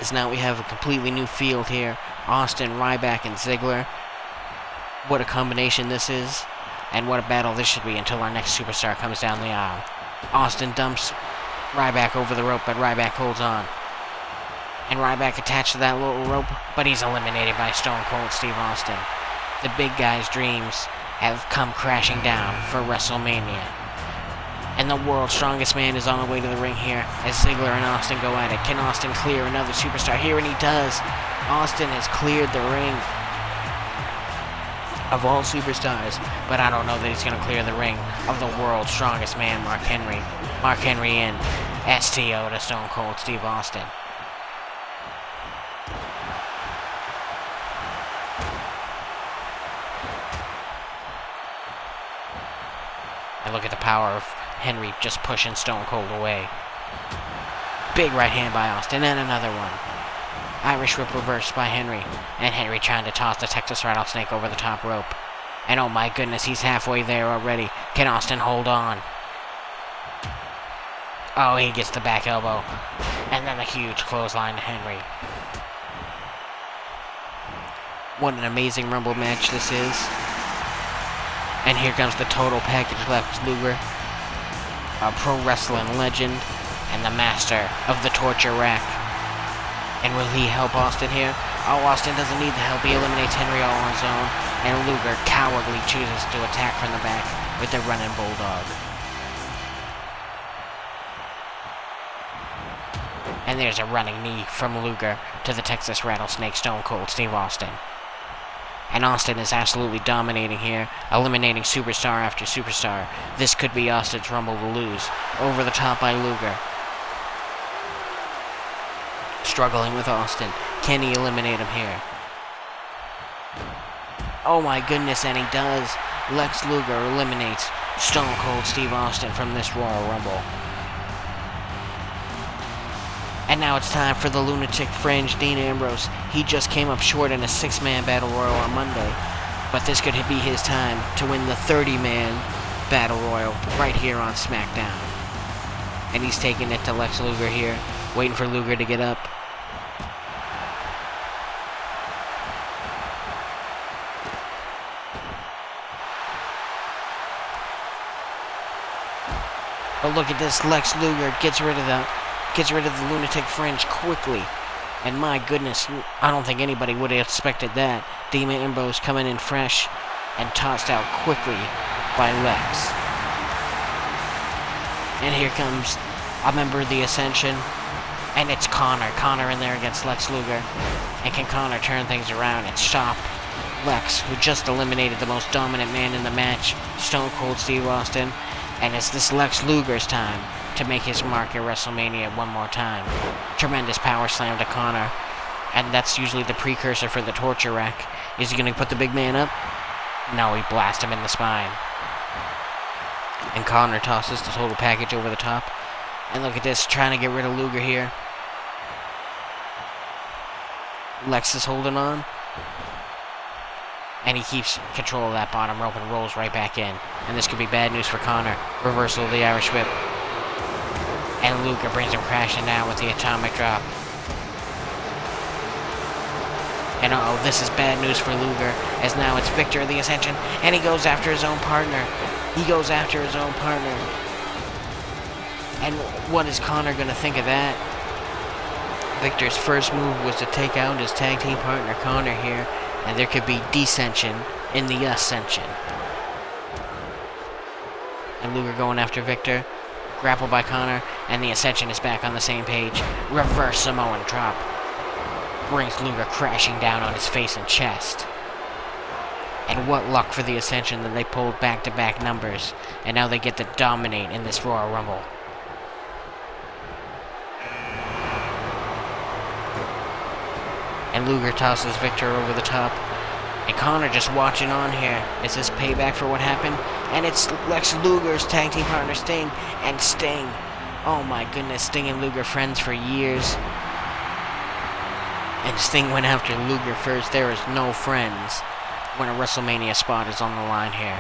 As now we have a completely new field here. Austin, Ryback, and Ziggler. What a combination this is. And what a battle this should be until our next superstar comes down the aisle. Austin dumps Ryback over the rope, but Ryback holds on. And Ryback attached to that little rope, but he's eliminated by Stone Cold Steve Austin. The big guy's dreams have come crashing down for WrestleMania. And the world's strongest man is on the way to the ring here as Ziggler and Austin go at it. Can Austin clear another superstar here? And he does. Austin has cleared the ring of all superstars, but I don't know that he's going to clear the ring of the world's strongest man, Mark Henry. Mark Henry in STO to Stone Cold Steve Austin. And look at the power of Henry just pushing Stone Cold away. Big right hand by Austin, and another one. Irish whip reversed by Henry, and Henry trying to toss the Texas Rattlesnake over the top rope. And oh my goodness, he's halfway there already. Can Austin hold on? Oh, he gets the back elbow. And then a huge clothesline to Henry. What an amazing Rumble match this is. And here comes the total package Lex Luger, a pro wrestling legend, and the master of the torture rack. And will he help Austin here? Oh, Austin doesn't need the help. He eliminates Henry all on his own. And Luger cowardly chooses to attack from the back with the running bulldog. And there's a running knee from Luger to the Texas Rattlesnake Stone Cold Steve Austin. And Austin is absolutely dominating here, eliminating superstar after superstar. This could be Austin's Rumble to lose. Over the top by Luger. Struggling with Austin. Can he eliminate him here? Oh my goodness, and he does. Lex Luger eliminates Stone Cold Steve Austin from this Royal Rumble. And now it's time for the lunatic fringe, Dean Ambrose. He just came up short in a 6-man battle royal on Monday. But this could be his time to win the 30-man battle royal right here on SmackDown. And he's taking it to Lex Luger here, waiting for Luger to get up. But look at this, Lex Luger gets rid of the lunatic fringe quickly. And my goodness, I don't think anybody would have expected that. Dean Ambrose coming in fresh and tossed out quickly by Lex. And here comes a member of the Ascension. And it's Connor. Connor in there against Lex Luger. And can Connor turn things around and stop Lex, who just eliminated the most dominant man in the match, Stone Cold Steve Austin. And it's this Lex Luger's time to make his mark at WrestleMania one more time. Tremendous power slam to Connor. And that's usually the precursor for the torture rack. Is he going to put the big man up? No, he blasts him in the spine. And Connor tosses the total package over the top. And look at this, trying to get rid of Luger here. Lex is holding on. And he keeps control of that bottom rope and rolls right back in. And this could be bad news for Connor. Reversal of the Irish whip. And Luger brings him crashing down with the atomic drop. And uh-oh, this is bad news for Luger, as now it's Victor of the Ascension, and he goes after his own partner. And what is Connor going to think of that? Victor's first move was to take out his tag team partner Connor here, and there could be dissension in the Ascension. And Luger going after Victor. Grappled by Connor, and the Ascension is back on the same page. Reverse Samoan drop. Brings Luger crashing down on his face and chest. And what luck for the Ascension that they pulled back-to-back numbers, and now they get to dominate in this Royal Rumble. And Luger tosses Victor over the top. And Connor just watching on here. Is this payback for what happened? And it's Lex Luger's tag team partner Sting. And Sting. Oh my goodness, Sting and Luger friends for years. And Sting went after Luger first. There is no friends when a WrestleMania spot is on the line here.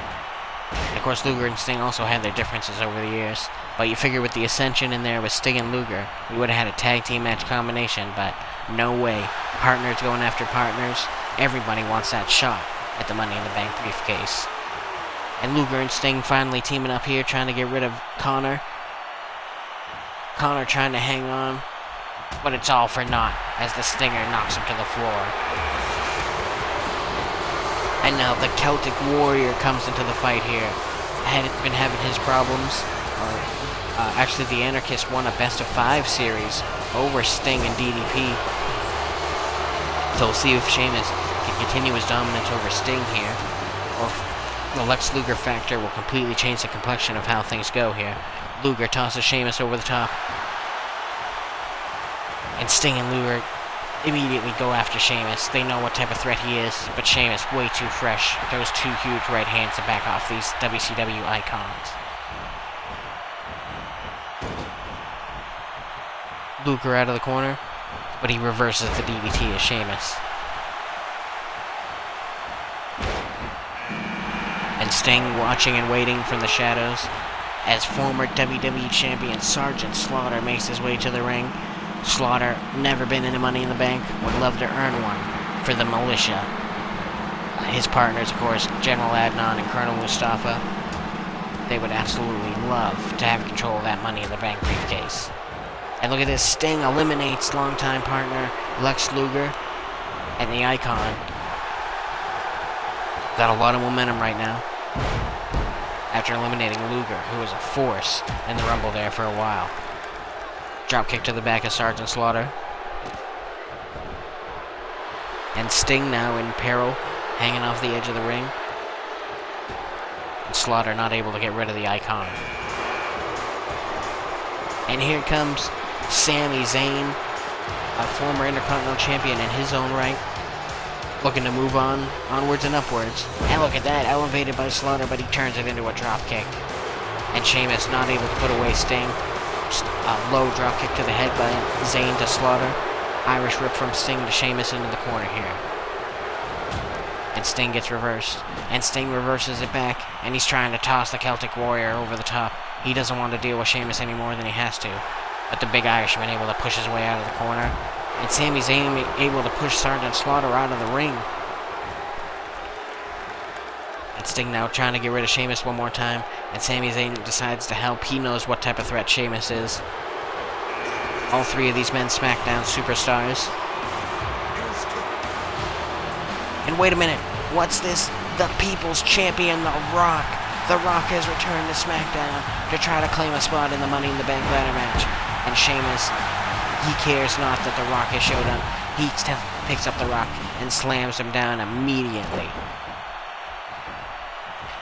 And of course, Luger and Sting also had their differences over the years. But you figure with the Ascension in there with Sting and Luger, we would have had a tag team match combination, but no way. Partners going after partners. Everybody wants that shot at the Money in the Bank briefcase. And Luger and Sting finally teaming up here, trying to get rid of Connor. Connor trying to hang on, but it's all for naught as the Stinger knocks him to the floor. And now the Celtic Warrior comes into the fight here. Had been having his problems. Actually, the Anarchist won a best-of-5 series over Sting and DDP. So we'll see if Sheamus can continue his dominance over Sting here, or if the Lex Luger factor will completely change the complexion of how things go here. Luger tosses Sheamus over the top. And Sting and Luger immediately go after Sheamus. They know what type of threat he is, but Sheamus, way too fresh. Those two huge right hands to back off these WCW icons. Luger out of the corner, but he reverses the DDT as Sheamus. And Sting watching and waiting from the shadows as former WWE Champion Sergeant Slaughter makes his way to the ring. Slaughter, never been in a Money in the Bank, would love to earn one for the militia. His partners, of course, General Adnan and Colonel Mustafa, they would absolutely love to have control of that Money in the Bank briefcase. And look at this, Sting eliminates longtime partner Lex Luger, and the Icon got a lot of momentum right now after eliminating Luger, who was a force in the Rumble there for a while. Dropkick to the back of Sergeant Slaughter. And Sting now in peril, hanging off the edge of the ring. And Slaughter not able to get rid of the Icon. And here comes Sami Zayn, a former Intercontinental Champion in his own right, looking to move on, onwards and upwards. And look at that, elevated by Slaughter, but he turns it into a dropkick. And Sheamus not able to put away Sting. A low dropkick to the head by Zayn to Slaughter. Irish rip from Sting to Sheamus into the corner here. And Sting gets reversed. And Sting reverses it back, and he's trying to toss the Celtic Warrior over the top. He doesn't want to deal with Sheamus any more than he has to. But the big Irishman able to push his way out of the corner. And Sami Zayn able to push Sergeant Slaughter out of the ring. And Sting now trying to get rid of Sheamus one more time. And Sami Zayn decides to help. He knows what type of threat Sheamus is. All three of these men SmackDown superstars. And wait a minute. What's this? The People's Champion, The Rock. The Rock has returned to SmackDown to try to claim a spot in the Money in the Bank ladder match. And Sheamus, he cares not that The Rock has showed up. He picks up The Rock and slams him down immediately.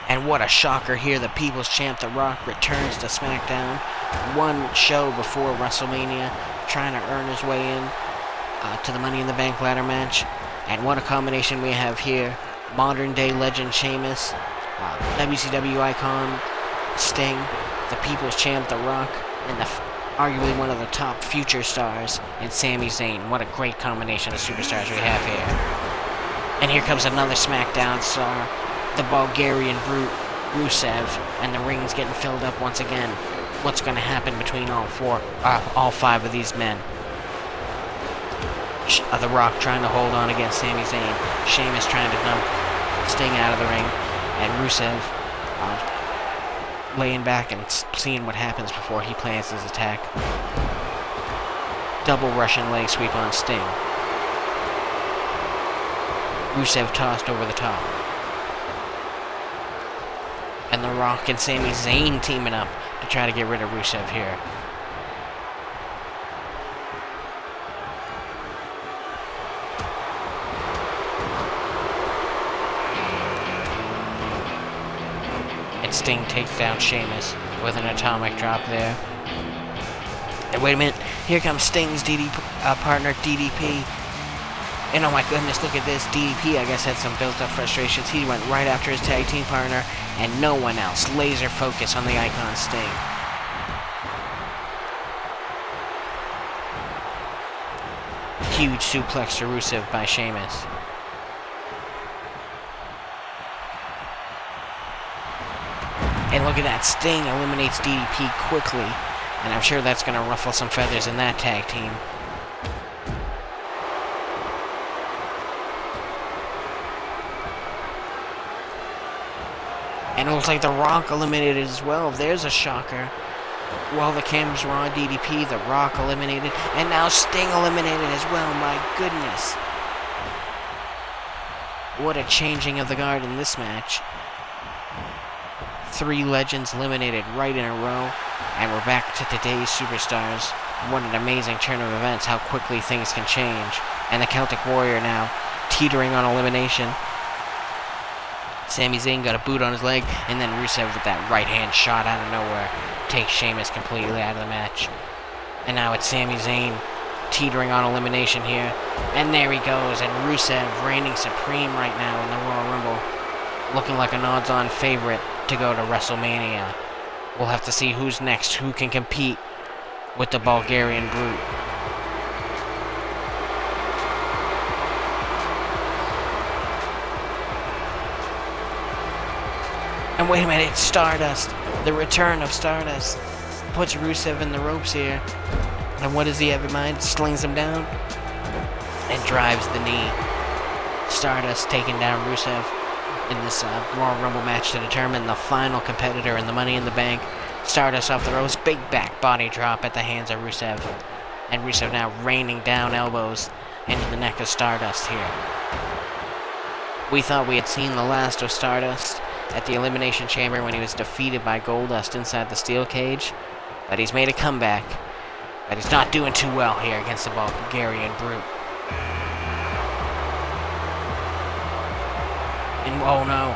And what a shocker here, the People's Champ, The Rock, returns to SmackDown. One show before WrestleMania, trying to earn his way in to the Money in the Bank ladder match. And what a combination we have here. Modern day legend Sheamus, WCW icon Sting, the People's Champ, The Rock, and arguably one of the top future stars in Sami Zayn. What a great combination of superstars we have here. And here comes another SmackDown star, the Bulgarian brute, Rusev, and the ring's getting filled up once again. What's going to happen between all five of these men? The Rock trying to hold on against Sami Zayn. Sheamus trying to dump Sting out of the ring. And Rusev laying back and seeing what happens before he plans his attack. Double Russian leg sweep on Sting. Rusev tossed over the top. And The Rock and Sami Zayn teaming up to try to get rid of Rusev here. And Sting takes down Sheamus with an atomic drop there. And wait a minute, here comes Sting's partner DDP. And oh my goodness, look at this. DDP, I guess, had some built-up frustrations. He went right after his tag team partner, and no one else. Laser focus on the icon Sting. Huge suplex to Rusev by Sheamus. And look at that, Sting eliminates DDP quickly. And I'm sure that's going to ruffle some feathers in that tag team. And it looks like The Rock eliminated as well. There's a shocker. While the cameras were on DDP, The Rock eliminated. And now Sting eliminated as well. My goodness. What a changing of the guard in this match. 3 legends eliminated right in a row. And we're back to today's superstars. What an amazing turn of events, how quickly things can change. And the Celtic Warrior now teetering on elimination. Sami Zayn got a boot on his leg, and then Rusev with that right hand shot out of nowhere takes Sheamus completely out of the match. And now it's Sami Zayn teetering on elimination here. And there he goes, and Rusev reigning supreme right now in the Royal Rumble. Looking like an odds-on favorite to go to WrestleMania. We'll have to see who's next, who can compete with the Bulgarian Brute. And wait a minute, it's Stardust. The return of Stardust puts Rusev in the ropes here. And what does he have in mind? Slings him down and drives the knee. Stardust taking down Rusev in this Royal Rumble match to determine the final competitor in the Money in the Bank. Stardust off the ropes, big back body drop at the hands of Rusev. And Rusev now raining down elbows into the neck of Stardust here. We thought we had seen the last of Stardust at the Elimination Chamber when he was defeated by Goldust inside the steel cage. But he's made a comeback. But he's not doing too well here against the Bulgarian Brute. And oh no,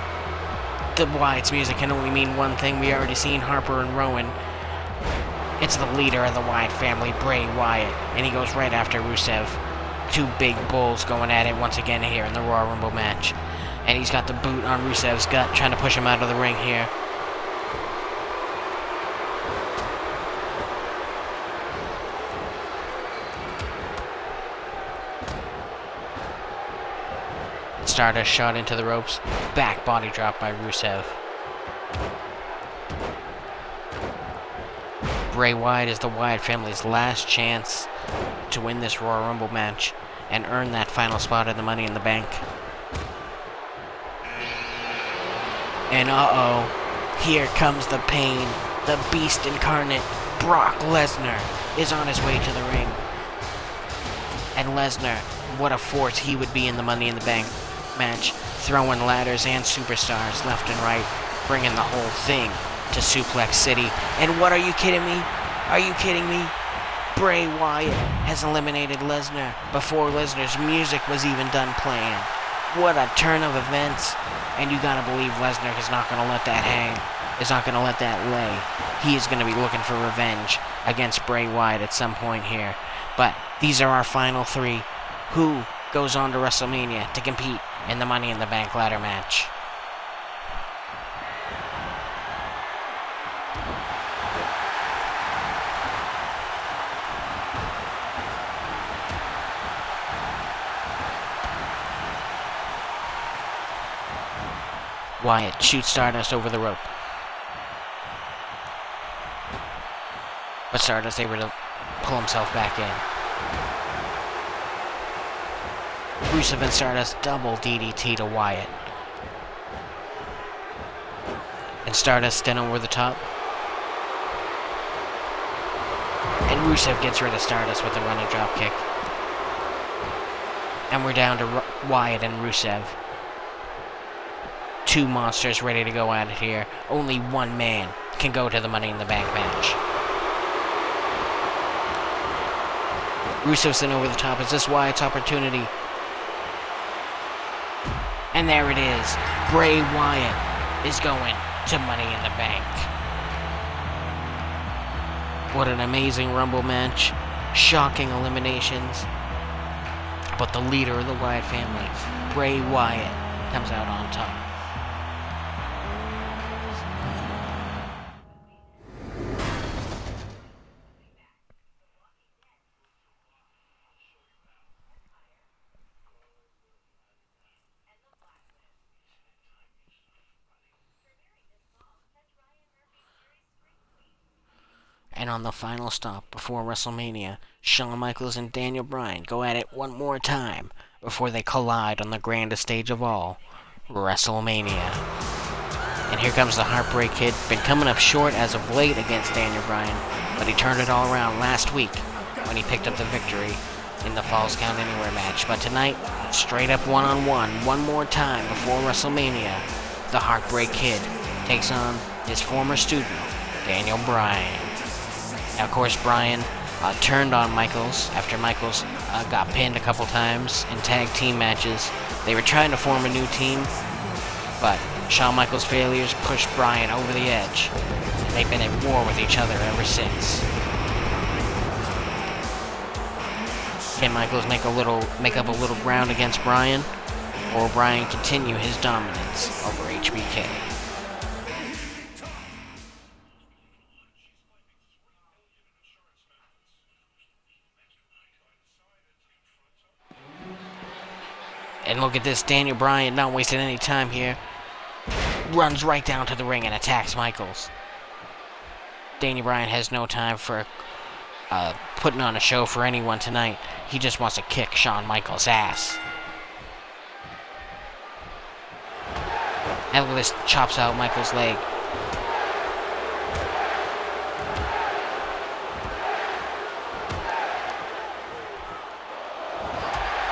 the Wyatt's music can only mean one thing. We already seen Harper and Rowan. It's the leader of the Wyatt family, Bray Wyatt. And he goes right after Rusev. 2 big bulls going at it once again here in the Royal Rumble match. And he's got the boot on Rusev's gut, trying to push him out of the ring here. Stardust shot into the ropes. Back body drop by Rusev. Bray Wyatt is the Wyatt family's last chance to win this Royal Rumble match and earn that final spot in the Money in the Bank. And uh-oh, here comes the pain. The beast incarnate, Brock Lesnar, is on his way to the ring. And Lesnar, what a force he would be in the Money in the Bank match, throwing ladders and superstars left and right, bringing the whole thing to Suplex City. And what, are you kidding me? Are you kidding me? Bray Wyatt has eliminated Lesnar before Lesnar's music was even done playing. What a turn of events. And you gotta believe Lesnar is not gonna let that hang. Is not gonna let that lay. He is gonna be looking for revenge against Bray Wyatt at some point here. But these are our final 3. Who goes on to WrestleMania to compete in the Money in the Bank ladder match? Wyatt shoots Stardust over the rope. But Stardust able to pull himself back in. Rusev and Stardust double DDT to Wyatt. And Stardust then over the top. And Rusev gets rid of Stardust with a running drop kick. And we're down to Wyatt and Rusev. 2 monsters ready to go at it here. Only one man can go to the Money in the Bank match. Rusev's in over the top. Is this Wyatt's opportunity? And there it is. Bray Wyatt is going to Money in the Bank. What an amazing Rumble match. Shocking eliminations. But the leader of the Wyatt family, Bray Wyatt, comes out on top. And on the final stop before WrestleMania, Shawn Michaels and Daniel Bryan go at it one more time before they collide on the grandest stage of all, WrestleMania. And here comes the Heartbreak Kid, been coming up short as of late against Daniel Bryan, but he turned it all around last week when he picked up the victory in the Falls Count Anywhere match. But tonight, straight up one-on-one, one more time before WrestleMania, the Heartbreak Kid takes on his former student, Daniel Bryan. Now, of course, Bryan turned on Michaels after Michaels got pinned a couple times in tag team matches. They were trying to form a new team, but Shawn Michaels' failures pushed Bryan over the edge. They've been at war with each other ever since. Can Michaels make up a little ground against Bryan, or will Bryan continue his dominance over HBK? And look at this, Daniel Bryan not wasting any time here. Runs right down to the ring and attacks Michaels. Daniel Bryan has no time for putting on a show for anyone tonight. He just wants to kick Shawn Michaels' ass. And look at this, chops out Michaels' leg.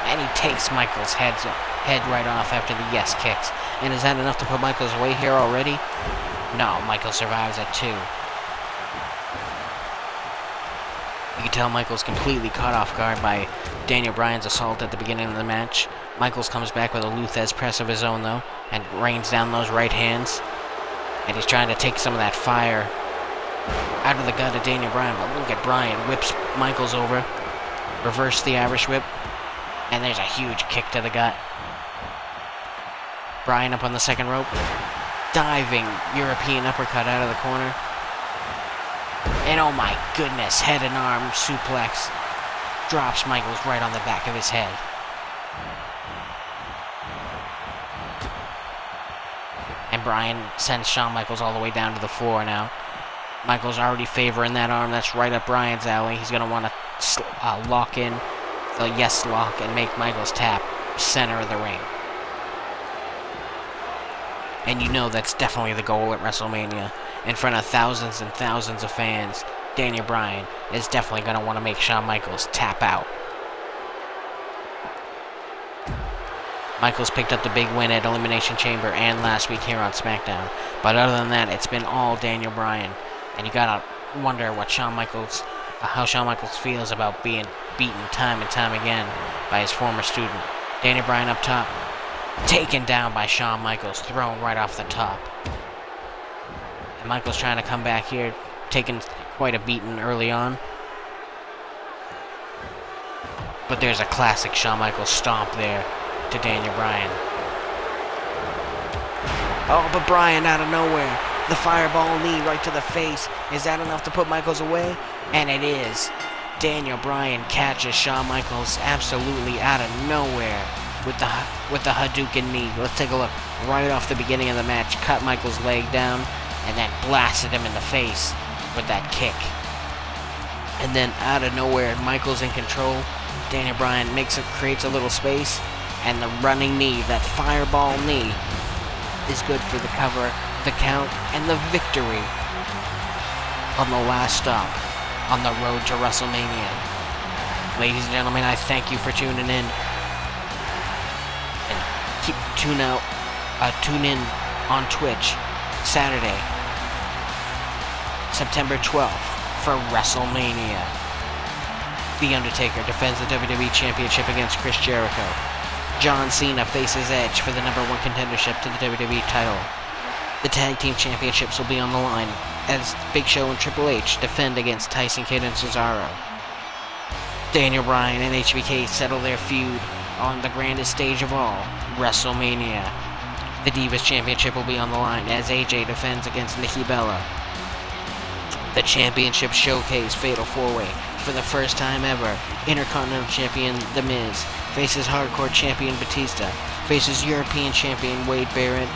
And he takes Michaels' head right off after the yes kicks. And is that enough to put Michaels away here already? No, Michaels survives at 2. You can tell Michaels completely caught off guard by Daniel Bryan's assault at the beginning of the match. Michaels comes back with a Luthez press of his own, though, and rains down those right hands. And he's trying to take some of that fire out of the gut of Daniel Bryan. But look at Bryan, whips Michaels over, reverse the Irish whip, and there's a huge kick to the gut. Bryan up on the second rope, diving European uppercut out of the corner. And oh my goodness, head and arm suplex. Drops Michaels right on the back of his head. And Bryan sends Shawn Michaels all the way down to the floor now. Michaels already favoring that arm. That's right up Bryan's alley. He's going to want to lock in the yes lock and make Michaels tap center of the ring. And you know that's definitely the goal at WrestleMania. In front of thousands and thousands of fans, Daniel Bryan is definitely going to want to make Shawn Michaels tap out. Michaels picked up the big win at Elimination Chamber and last week here on SmackDown. But other than that, it's been all Daniel Bryan. And you gotta wonder what how Shawn Michaels feels about being beaten time and time again by his former student. Daniel Bryan up top, taken down by Shawn Michaels, thrown right off the top. And Michaels trying to come back here, taking quite a beating early on. But there's a classic Shawn Michaels stomp there to Daniel Bryan. Oh, but Bryan out of nowhere. The fireball knee right to the face. Is that enough to put Michaels away? And it is. Daniel Bryan catches Shawn Michaels absolutely out of nowhere with the Hadouken knee. Let's take a look. Right off the beginning of the match, cut Michaels' leg down and then blasted him in the face with that kick. And then out of nowhere, Michaels in control. Daniel Bryan creates a little space, and the running knee, that fireball knee, is good for the cover, the count, and the victory on the last stop on the road to WrestleMania. Ladies and gentlemen, I thank you for tuning in. And tune in on Twitch Saturday, September 12th for WrestleMania. The Undertaker defends the WWE Championship against Chris Jericho. John Cena faces Edge for the #1 contendership to the WWE title. The Tag Team Championships will be on the line as Big Show and Triple H defend against Tyson Kidd and Cesaro. Daniel Bryan and HBK settle their feud on the grandest stage of all, WrestleMania. The Divas Championship will be on the line as AJ defends against Nikki Bella. The Championship Showcase Fatal 4-Way. For the first time ever, Intercontinental Champion The Miz faces Hardcore Champion Batista, faces European Champion Wade Barrett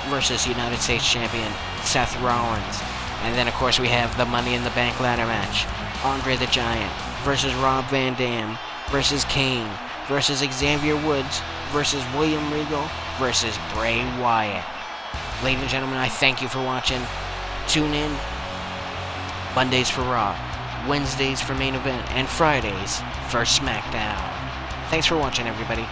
versus United States Champion Seth Rollins. And then, of course, we have the Money in the Bank ladder match. Andre the Giant versus Rob Van Dam versus Kane versus Xavier Woods versus William Regal versus Bray Wyatt. Ladies and gentlemen, I thank you for watching. Tune in Mondays for Raw, Wednesdays for Main Event, and Fridays for SmackDown. Thanks for watching, everybody.